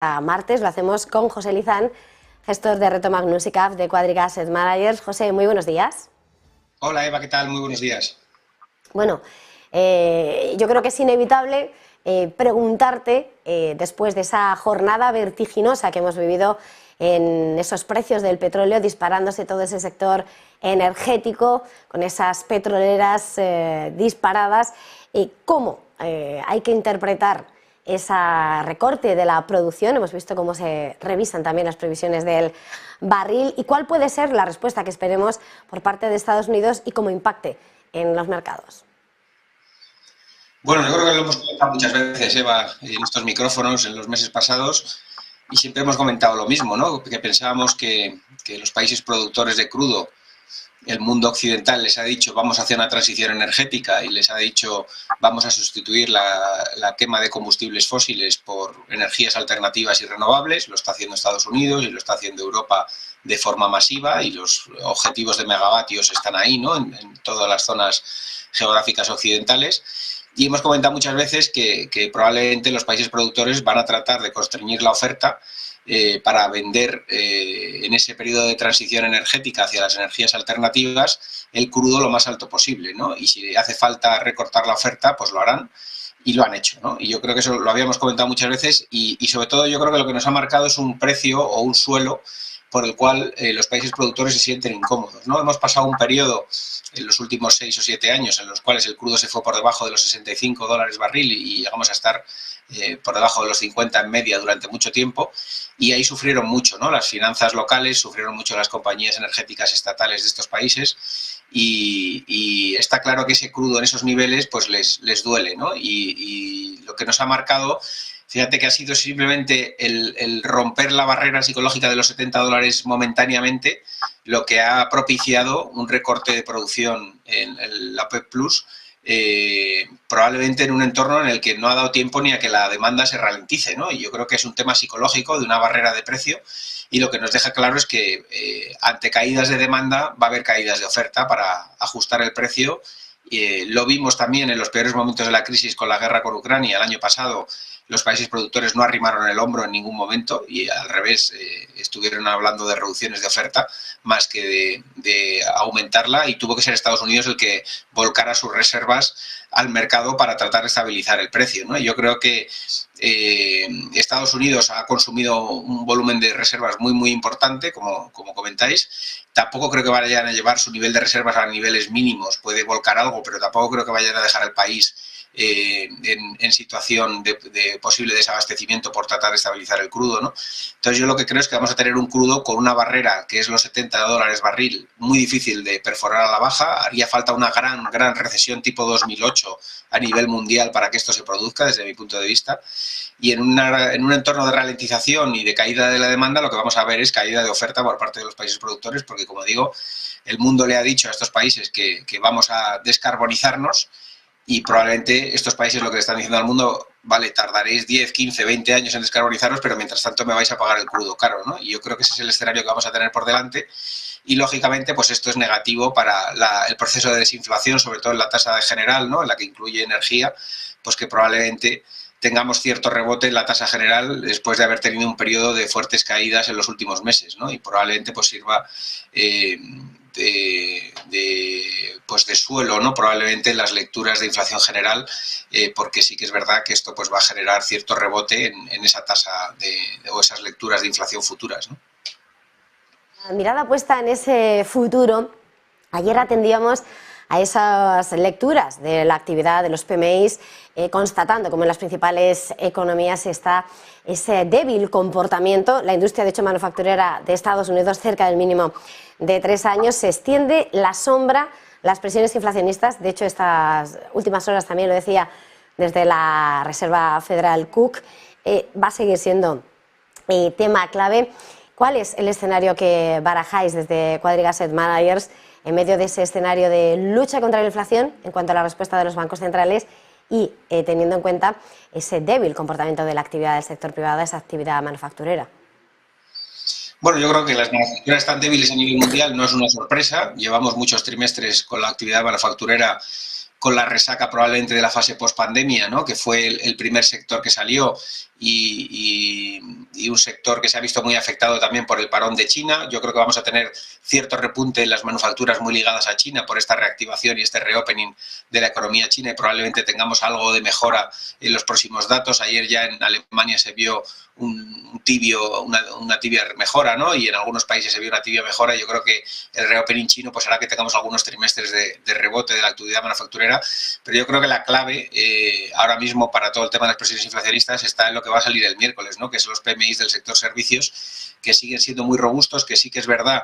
A martes lo hacemos con José Lizán, gestor de Reto Magnus y CAF de Quadriga Asset Managers. José, muy buenos días. Hola Eva, ¿qué tal? Muy buenos días. Bueno, yo creo que es inevitable preguntarte, después de esa jornada vertiginosa que hemos vivido en esos precios del petróleo, disparándose todo ese sector energético, con esas petroleras disparadas, ¿cómo hay que interpretar ese recorte de la producción? Hemos visto cómo se revisan también las previsiones del barril, y cuál puede ser la respuesta que esperemos por parte de Estados Unidos y cómo impacte en los mercados. Bueno, yo creo que lo hemos comentado muchas veces, Eva, en estos micrófonos en los meses pasados, y siempre hemos comentado lo mismo, ¿no? Que pensábamos que los países productores de crudo, el mundo occidental, les ha dicho vamos hacia una transición energética y les ha dicho vamos a sustituir la quema de combustibles fósiles por energías alternativas y renovables. Lo está haciendo Estados Unidos y lo está haciendo Europa de forma masiva, y los objetivos de megavatios están ahí, ¿no? En todas las zonas geográficas occidentales. Y hemos comentado muchas veces que probablemente los países productores van a tratar de constreñir la oferta para vender en ese periodo de transición energética hacia las energías alternativas el crudo lo más alto posible, ¿no? Y si hace falta recortar la oferta, pues lo harán, y lo han hecho, ¿no? Y yo creo que eso lo habíamos comentado muchas veces, y sobre todo yo creo que lo que nos ha marcado es un precio o un suelo por el cual los países productores se sienten incómodos, ¿no? Hemos pasado un periodo en los últimos 6 o 7 años en los cuales el crudo se fue por debajo de los $65 barril y llegamos a estar por debajo de los 50 en media durante mucho tiempo, y ahí sufrieron mucho, ¿no? Las finanzas locales, sufrieron mucho las compañías energéticas estatales de estos países, y está claro que ese crudo en esos niveles pues les duele, ¿no? Y lo que nos ha marcado, fíjate que ha sido simplemente el romper la barrera psicológica de los $70 momentáneamente, lo que ha propiciado un recorte de producción en la OPEP Plus, probablemente en un entorno en el que no ha dado tiempo ni a que la demanda se ralentice, ¿no? Y yo creo que es un tema psicológico de una barrera de precio, y lo que nos deja claro es que ante caídas de demanda va a haber caídas de oferta para ajustar el precio. Lo vimos también en los peores momentos de la crisis con la guerra con Ucrania el año pasado. Los países productores no arrimaron el hombro en ningún momento, y al revés, estuvieron hablando de reducciones de oferta más que de aumentarla, y tuvo que ser Estados Unidos el que volcara sus reservas al mercado para tratar de estabilizar el precio, ¿no? Y yo creo que Estados Unidos ha consumido un volumen de reservas muy importante, como comentáis. Tampoco creo que vayan a llevar su nivel de reservas a niveles mínimos, puede volcar algo, pero tampoco creo que vayan a dejar el país en situación de posible desabastecimiento por tratar de estabilizar el crudo, ¿no? Entonces yo lo que creo es que vamos a tener un crudo con una barrera que es los $70 barril, muy difícil de perforar a la baja. Haría falta una gran recesión tipo 2008 a nivel mundial para que esto se produzca, desde mi punto de vista. Y en un entorno de ralentización y de caída de la demanda, lo que vamos a ver es caída de oferta por parte de los países productores, porque, como digo, el mundo le ha dicho a estos países que vamos a descarbonizarnos, y probablemente estos países lo que le están diciendo al mundo, vale, tardaréis 10, 15, 20 años en descarbonizaros, pero mientras tanto me vais a pagar el crudo caro, ¿no? Y yo creo que ese es el escenario que vamos a tener por delante, y lógicamente pues esto es negativo para el proceso de desinflación, sobre todo en la tasa general, ¿no? En la que incluye energía, pues que probablemente tengamos cierto rebote en la tasa general después de haber tenido un periodo de fuertes caídas en los últimos meses, ¿no? Y probablemente pues sirva de suelo, ¿no? Probablemente en las lecturas de inflación general, porque sí que es verdad que esto pues va a generar cierto rebote en esa tasa o esas lecturas de inflación futuras, ¿no? La mirada puesta en ese futuro, ayer atendíamos a esas lecturas de la actividad de los PMIs, constatando como en las principales economías está ese débil comportamiento. La industria, de hecho, manufacturera de Estados Unidos cerca del mínimo de 3 años. Se extiende la sombra, las presiones inflacionistas. De hecho, estas últimas horas también lo decía desde la Reserva Federal Cook, va a seguir siendo tema clave. ¿Cuál es el escenario que barajáis desde Quadriga Asset Managers en medio de ese escenario de lucha contra la inflación en cuanto a la respuesta de los bancos centrales y teniendo en cuenta ese débil comportamiento de la actividad del sector privado, esa actividad manufacturera? Bueno, yo creo que las manufacturas están débiles a nivel mundial, no es una sorpresa. Llevamos muchos trimestres con la actividad manufacturera con la resaca probablemente de la fase post-pandemia, ¿no? Que fue el primer sector que salió y un sector que se ha visto muy afectado también por el parón de China. Yo creo que vamos a tener cierto repunte en las manufacturas muy ligadas a China por esta reactivación y este reopening de la economía china, y probablemente tengamos algo de mejora en los próximos datos. Ayer ya en Alemania se vio una tibia mejora, ¿no? Y en algunos países se vio una tibia mejora. Yo creo que el reopening chino pues hará que tengamos algunos trimestres de rebote de la actividad manufacturera, pero yo creo que la clave ahora mismo para todo el tema de las presiones inflacionistas está en lo que va a salir el miércoles, ¿no? Que son los PMIs del sector servicios, que siguen siendo muy robustos, que sí que es verdad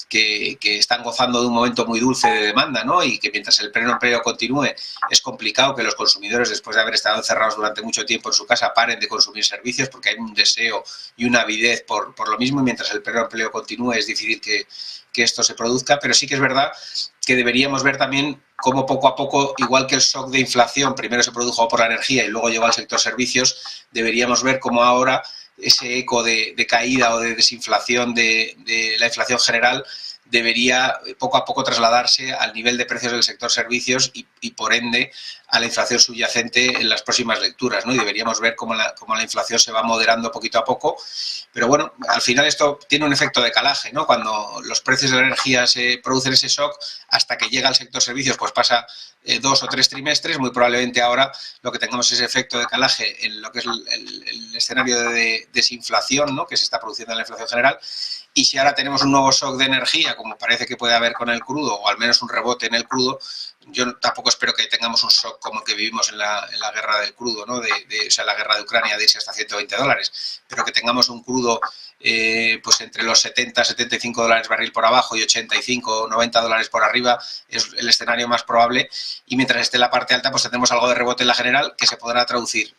que están gozando de un momento muy dulce de demanda, ¿no? Y que mientras el pleno empleo continúe, es complicado que los consumidores, después de haber estado encerrados durante mucho tiempo en su casa, paren de consumir servicios, porque hay un deseo y una avidez por lo mismo, y mientras el pleno empleo continúe es difícil que esto se produzca, pero sí que es verdad que deberíamos ver también cómo poco a poco, igual que el shock de inflación primero se produjo por la energía y luego llegó al sector servicios, deberíamos ver cómo ahora ese eco de caída o de desinflación de la inflación general debería poco a poco trasladarse al nivel de precios del sector servicios y por ende a la inflación subyacente en las próximas lecturas, ¿no? Y deberíamos ver cómo la inflación se va moderando poquito a poco, pero bueno, al final esto tiene un efecto de calaje, ¿no? Cuando los precios de la energía se producen ese shock, hasta que llega al sector servicios, pues pasa 2 o 3 trimestres, muy probablemente ahora lo que tengamos es ese efecto de calaje en lo que es el escenario de desinflación, ¿no? Que se está produciendo en la inflación general. Y si ahora tenemos un nuevo shock de energía, como parece que puede haber con el crudo, o al menos un rebote en el crudo, yo tampoco espero que tengamos un shock como el que vivimos en la guerra del crudo, ¿no? O sea, la guerra de Ucrania, de irse hasta $120, pero que tengamos un crudo pues entre los 70, 75 dólares barril por abajo y 85, 90 dólares por arriba, es el escenario más probable. Y mientras esté en la parte alta, pues tendremos algo de rebote en la general que se podrá traducir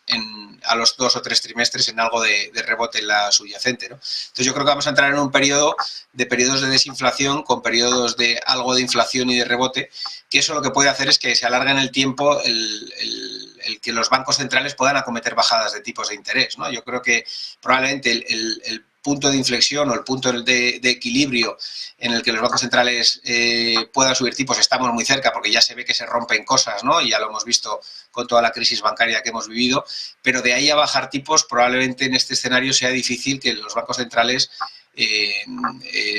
a los 2 o 3 trimestres en algo de rebote en la subyacente, ¿no? Entonces yo creo que vamos a entrar en un periodos de desinflación con periodos de algo de inflación y de rebote, que eso lo que puede hacer es que se alargue en el tiempo el que los bancos centrales puedan acometer bajadas de tipos de interés, ¿no? Yo creo que probablemente el punto de inflexión o el punto de equilibrio en el que los bancos centrales puedan subir tipos, estamos muy cerca porque ya se ve que se rompen cosas, ¿no? Y ya lo hemos visto con toda la crisis bancaria que hemos vivido, pero de ahí a bajar tipos probablemente en este escenario sea difícil que los bancos centrales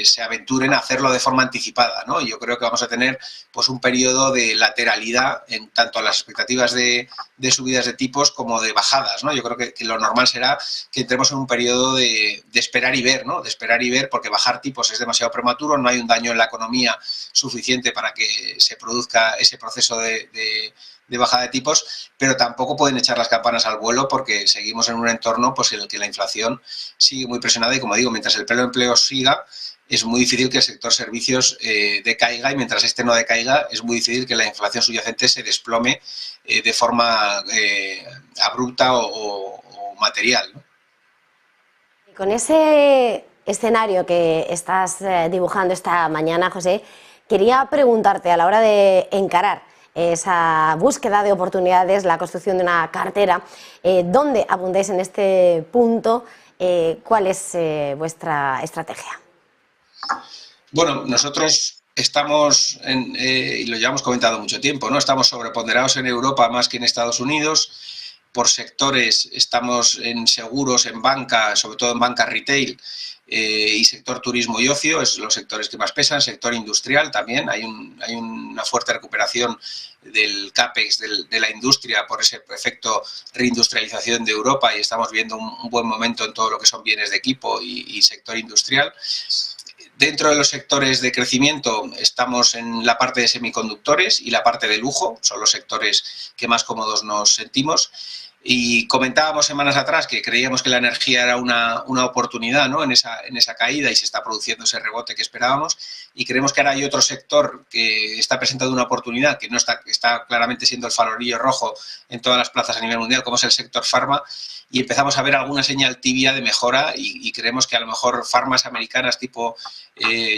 se aventuren a hacerlo de forma anticipada, ¿no? Yo creo que vamos a tener pues un periodo de lateralidad en tanto a las expectativas de subidas de tipos como de bajadas, ¿no? Yo creo que lo normal será que entremos en un periodo de esperar y ver, ¿no? De esperar y ver, porque bajar tipos es demasiado prematuro, no hay un daño en la economía suficiente para que se produzca ese proceso de bajada de tipos, pero tampoco pueden echar las campanas al vuelo porque seguimos en un entorno pues, en el que la inflación sigue muy presionada y, como digo, mientras el pleno empleo siga, es muy difícil que el sector servicios decaiga, y mientras este no decaiga, es muy difícil que la inflación subyacente se desplome de forma abrupta o material, ¿no? Con ese escenario que estás dibujando esta mañana, José, quería preguntarte a la hora de encarar esa búsqueda de oportunidades, la construcción de una cartera, ¿dónde abundéis en este punto? ¿Cuál es vuestra estrategia? Bueno, nosotros estamos, y lo llevamos comentado mucho tiempo, ¿no? Estamos sobreponderados en Europa más que en Estados Unidos. Por sectores estamos en seguros, en banca, sobre todo en banca retail, y sector turismo y ocio, es los sectores que más pesan. Sector industrial también, hay una fuerte recuperación del CAPEX de la industria por ese efecto reindustrialización de Europa, y estamos viendo un buen momento en todo lo que son bienes de equipo y sector industrial. Dentro de los sectores de crecimiento estamos en la parte de semiconductores y la parte de lujo, son los sectores que más cómodos nos sentimos. Y comentábamos semanas atrás que creíamos que la energía era una oportunidad, ¿no? en esa caída, y se está produciendo ese rebote que esperábamos, y creemos que ahora hay otro sector que está presentando una oportunidad que no está claramente siendo el farolillo rojo en todas las plazas a nivel mundial, como es el sector farma, y empezamos a ver alguna señal tibia de mejora, y creemos que a lo mejor farmas americanas tipo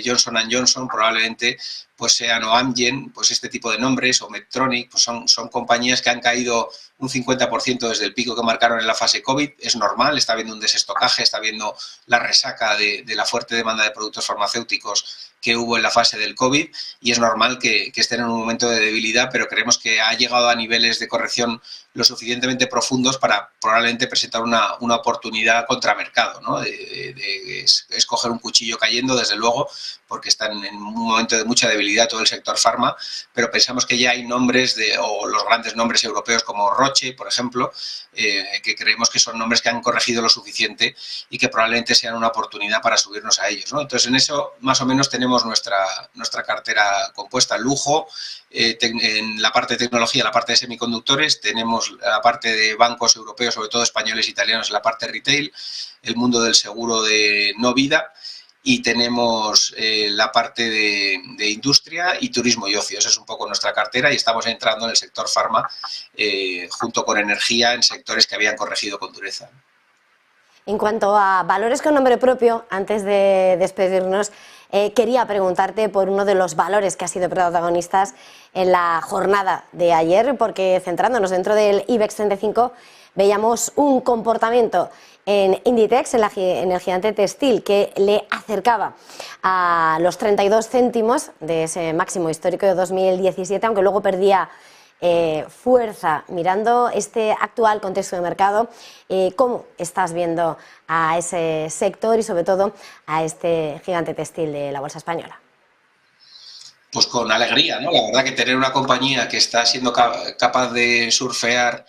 Johnson & Johnson probablemente pues sean o Amgen, pues este tipo de nombres, o Medtronic, pues son compañías que han caído un 50% desde el pico que marcaron en la fase COVID. Es normal, está habiendo un desestocaje, está habiendo la resaca de la fuerte demanda de productos farmacéuticos que hubo en la fase del COVID, y es normal que estén en un momento de debilidad, pero creemos que ha llegado a niveles de corrección lo suficientemente profundos para probablemente presentar una oportunidad contra mercado, ¿no? de escoger un cuchillo cayendo, desde luego, porque están en un momento de mucha debilidad todo el sector farma, pero pensamos que ya hay nombres, o los grandes nombres europeos como Roche, por ejemplo, que creemos que son nombres que han corregido lo suficiente y que probablemente sean una oportunidad para subirnos a ellos, ¿no? Entonces, en eso más o menos tenemos nuestra cartera compuesta. Lujo, en la parte de tecnología, la parte de semiconductores, tenemos la parte de bancos europeos, sobre todo españoles e italianos, en la parte retail, el mundo del seguro de no vida, y tenemos la parte de industria y turismo y ocio. Esa es un poco nuestra cartera, y estamos entrando en el sector farma junto con energía, en sectores que habían corregido con dureza. En cuanto a valores con nombre propio, antes de despedirnos, quería preguntarte por uno de los valores que ha sido protagonistas en la jornada de ayer, porque centrándonos dentro del IBEX 35 veíamos un comportamiento en Inditex, en el gigante textil, que le acercaba a los 32 céntimos de ese máximo histórico de 2017, aunque luego perdía fuerza. Mirando este actual contexto de mercado, ¿cómo estás viendo a ese sector y sobre todo a este gigante textil de la bolsa española? Pues con alegría, ¿no? La verdad que tener una compañía que está siendo capaz de surfear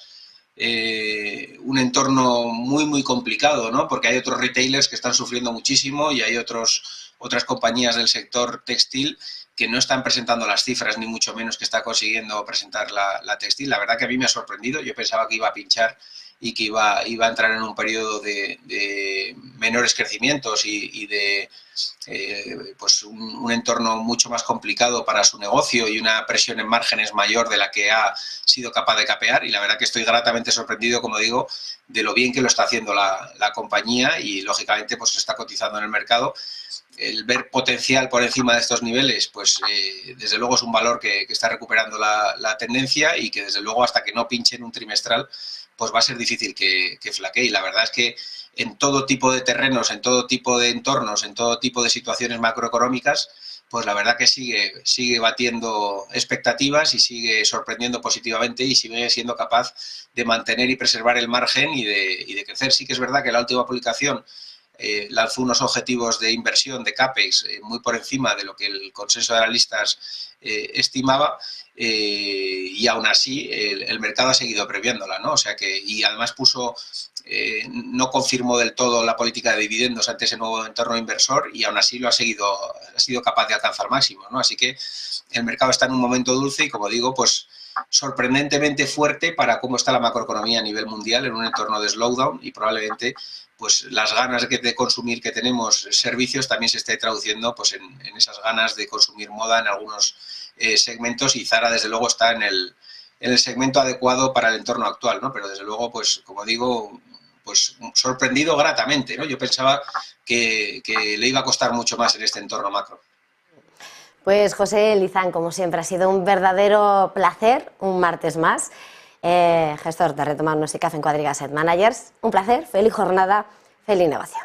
un entorno muy, muy complicado, ¿no? Porque hay otros retailers que están sufriendo muchísimo, y hay otras compañías del sector textil que no están presentando las cifras, ni mucho menos que está consiguiendo presentar la textil. La verdad que a mí me ha sorprendido. Yo pensaba que iba a pinchar y que iba a entrar en un periodo de menores crecimientos y de pues un entorno mucho más complicado para su negocio y una presión en márgenes mayor de la que ha sido capaz de capear, y la verdad que estoy gratamente sorprendido, como digo, de lo bien que lo está haciendo la compañía, y lógicamente pues está cotizando en el mercado. El ver potencial por encima de estos niveles, pues desde luego es un valor que está recuperando la tendencia, y que desde luego hasta que no pinche en un trimestral pues va a ser difícil que flaquee. Y la verdad es que en todo tipo de terrenos, en todo tipo de entornos, en todo tipo de situaciones macroeconómicas, pues la verdad que sigue batiendo expectativas y sigue sorprendiendo positivamente, y sigue siendo capaz de mantener y preservar el margen y de crecer. Sí que es verdad que la última publicación lanzó unos objetivos de inversión de CAPEX muy por encima de lo que el consenso de analistas estimaba, y aún así el mercado ha seguido previéndola, ¿no? O sea que, y además no confirmó del todo la política de dividendos ante ese nuevo entorno inversor, y aún así ha sido capaz de alcanzar máximos, ¿no? Así que el mercado está en un momento dulce y, como digo, pues sorprendentemente fuerte para cómo está la macroeconomía a nivel mundial, en un entorno de slowdown, y probablemente pues las ganas de consumir que tenemos servicios también se esté traduciendo pues en esas ganas de consumir moda en algunos segmentos, y Zara desde luego está en el segmento adecuado para el entorno actual, ¿no? Pero desde luego, pues como digo, pues sorprendido gratamente, ¿no? Yo pensaba que le iba a costar mucho más en este entorno macro. Pues José Lizán, como siempre, ha sido un verdadero placer, un martes más. Gestor de Retomar Nuestro Café en Quadriga Asset Managers. Un placer, feliz jornada, feliz negocio.